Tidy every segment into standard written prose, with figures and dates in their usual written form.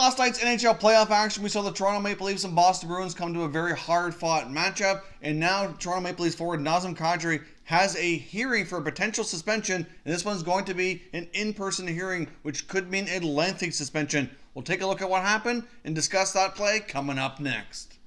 last night's NHL playoff action, we saw the Toronto Maple Leafs and Boston Bruins come to a very hard-fought matchup, and now Toronto Maple Leafs forward Nazem Kadri has a hearing for a potential suspension, and this one's going to be an in-person hearing, which could mean a lengthy suspension. We'll take a look at what happened and discuss that play coming up next.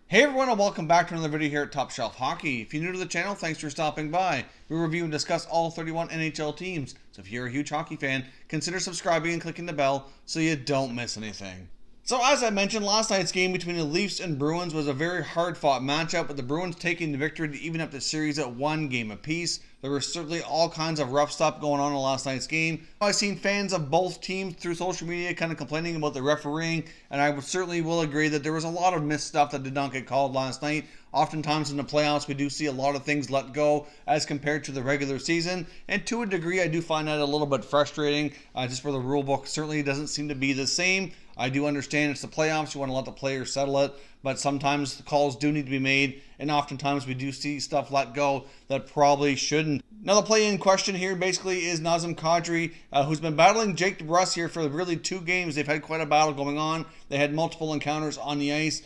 Hey everyone, and welcome back to another video here at Top Shelf Hockey. If you're new to the channel, thanks for stopping by. We review and discuss all 31 NHL teams, so if you're a huge hockey fan, consider subscribing and clicking the bell so you don't miss anything. So as I mentioned, last night's game between the Leafs and Bruins was a very hard-fought matchup, with the Bruins taking the victory to even up the series at 1 game apiece. There were certainly all kinds of rough stuff going on in last night's game. I've seen fans of both teams through social media kind of complaining about the refereeing, and I certainly will agree that there was a lot of missed stuff that did not get called last night. Oftentimes in the playoffs, we do see a lot of things let go as compared to the regular season, and to a degree, I do find that a little bit frustrating, just for the rule book certainly doesn't seem to be the same. I do understand it's the playoffs, you want to let the players settle it, but sometimes the calls do need to be made, and oftentimes we do see stuff let go that probably shouldn't. Now the play in question here basically is Nazem Kadri, who's been battling Jake Debrusk here for really 2 games. They've had quite a battle going on. They had multiple encounters on the ice.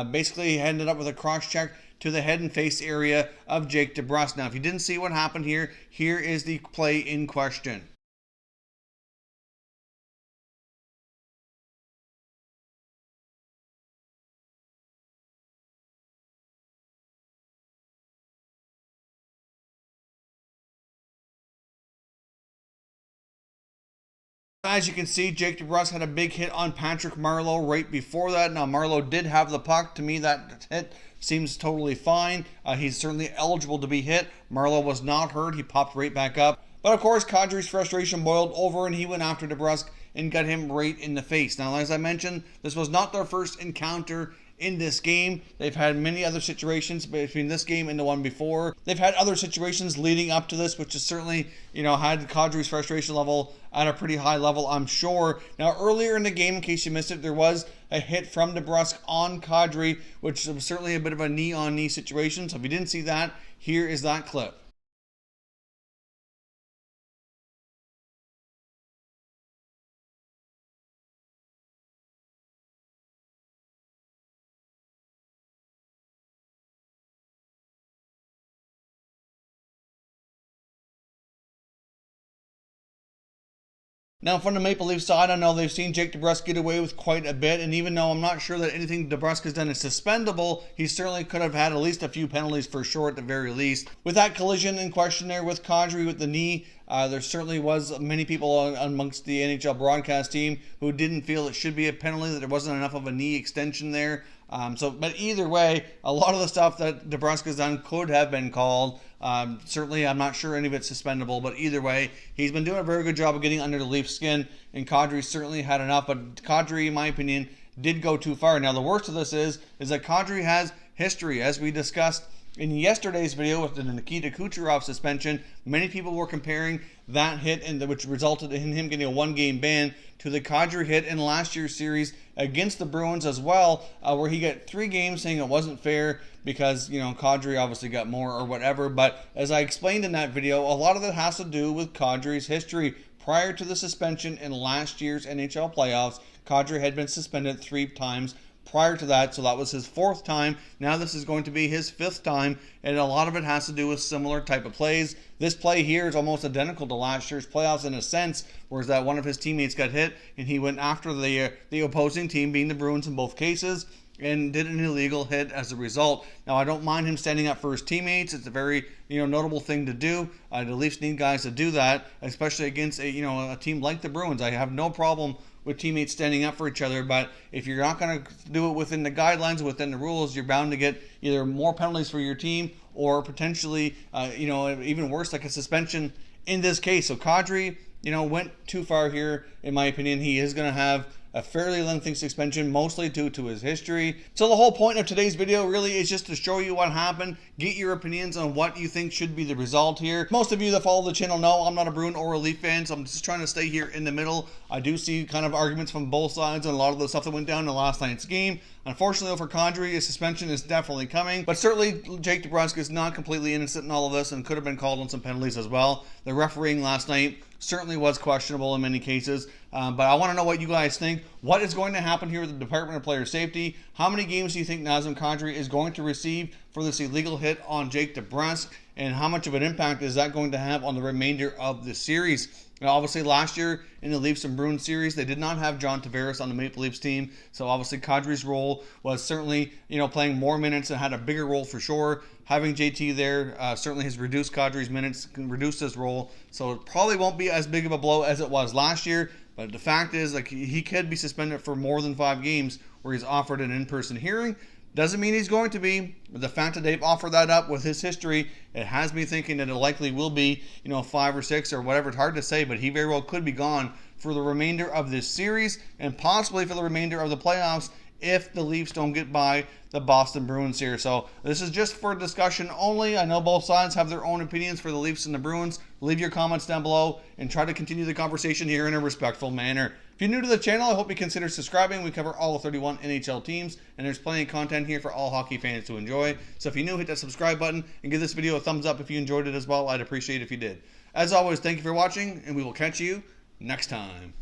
Basically he ended up with a cross-check to the head and face area of Jake Debrusk. Now if you didn't see what happened here, here is the play in question. As you can see, Jake Debrusk had a big hit on Patrick Marleau right before that. Now, Marleau did have the puck. To me, that hit seems totally fine. He's certainly eligible to be hit. Marleau was not hurt. He popped right back up. But, of course, Kadri's frustration boiled over, and he went after Debrusk and got him right in the face. Now, as I mentioned, this was not their first encounter in this game. They've had many other situations between this game and the one before. They've had other situations leading up to this, which has certainly, had Kadri's frustration level at a pretty high level, I'm sure. Now, earlier in the game, in case you missed it, there was a hit from Debrusk on Kadri, which was certainly a bit of a knee-on-knee situation. So if you didn't see that, here is that clip. Now, from the Maple Leaf side, I know they've seen Jake Debrusk get away with quite a bit, and even though I'm not sure that anything Debrusk has done is suspendable, he certainly could have had at least a few penalties for sure at the very least. With that collision in question there with Kadri with the knee, there certainly was many people amongst the NHL broadcast team who didn't feel it should be a penalty, that there wasn't enough of a knee extension there. But either way, a lot of the stuff that Debrusk has done could have been called. Certainly, I'm not sure any of it's suspendable, but either way, he's been doing a very good job of getting under the Leafs' skin, and Kadri certainly had enough, but Kadri, in my opinion, did go too far. Now, the worst of this is that Kadri has history, as we discussed in yesterday's video with the Nikita Kucherov suspension. Many people were comparing that hit, which resulted in him getting a 1-game ban, to the Kadri hit in last year's series against the Bruins as well, where he got 3 games, saying it wasn't fair because, Kadri obviously got more or whatever. But as I explained in that video, a lot of that has to do with Kadri's history. Prior to the suspension in last year's NHL playoffs, Kadri had been suspended 3 times prior to that, so that was his 4th time. Now this is going to be his 5th time, and a lot of it has to do with similar type of plays. This play here is almost identical to last year's playoffs in a sense, whereas that one of his teammates got hit, and he went after the opposing team, being the Bruins in both cases, and did an illegal hit as a result. Now, I don't mind him standing up for his teammates. It's a very, notable thing to do. The Leafs need guys to do that, especially against a team like the Bruins. I have no problem with teammates standing up for each other, but if you're not going to do it within the guidelines, within the rules, you're bound to get either more penalties for your team or potentially, even worse, like a suspension in this case. So Kadri, went too far here, in my opinion. He is going to have a fairly lengthy suspension, mostly due to his history. So the whole point of today's video really is just to show you what happened, get your opinions on what you think should be the result here. Most of you that follow the channel know I'm not a Bruin or a Leaf fan, so I'm just trying to stay here in the middle. I do see kind of arguments from both sides on a lot of the stuff that went down in last night's game. Unfortunately for Kadri, a suspension is definitely coming, but certainly Jake Debrusk is not completely innocent in all of this and could have been called on some penalties as well. The refereeing last night certainly was questionable in many cases, but I want to know what you guys think. What is going to happen here with the Department of Player Safety? How many games do you think Nazem Kadri is going to receive for this illegal hit on Jake Debrusk, and how much of an impact is that going to have on the remainder of the series? Now, obviously, last year in the Leafs and Bruins series, they did not have John Tavares on the Maple Leafs team, so obviously Kadri's role was certainly, playing more minutes and had a bigger role for sure. Having JT there certainly has reduced Kadri's minutes, reduced his role, so it probably won't be as big of a blow as it was last year. But the fact is, he could be suspended for more than 5 games where he's offered an in-person hearing. Doesn't mean he's going to be, but the fact that they've offered that up with his history, it has me thinking that it likely will be, 5 or 6 or whatever. It's hard to say, but he very well could be gone for the remainder of this series and possibly for the remainder of the playoffs if the Leafs don't get by the Boston Bruins here. So this is just for discussion only. I know both sides have their own opinions for the Leafs and the Bruins. Leave your comments down below and try to continue the conversation here in a respectful manner. If you're new to the channel, I hope you consider subscribing. We cover all 31 NHL teams, and there's plenty of content here for all hockey fans to enjoy. So if you're new, hit that subscribe button and give this video a thumbs up if you enjoyed it as well. I'd appreciate it if you did. As always, thank you for watching, and we will catch you next time.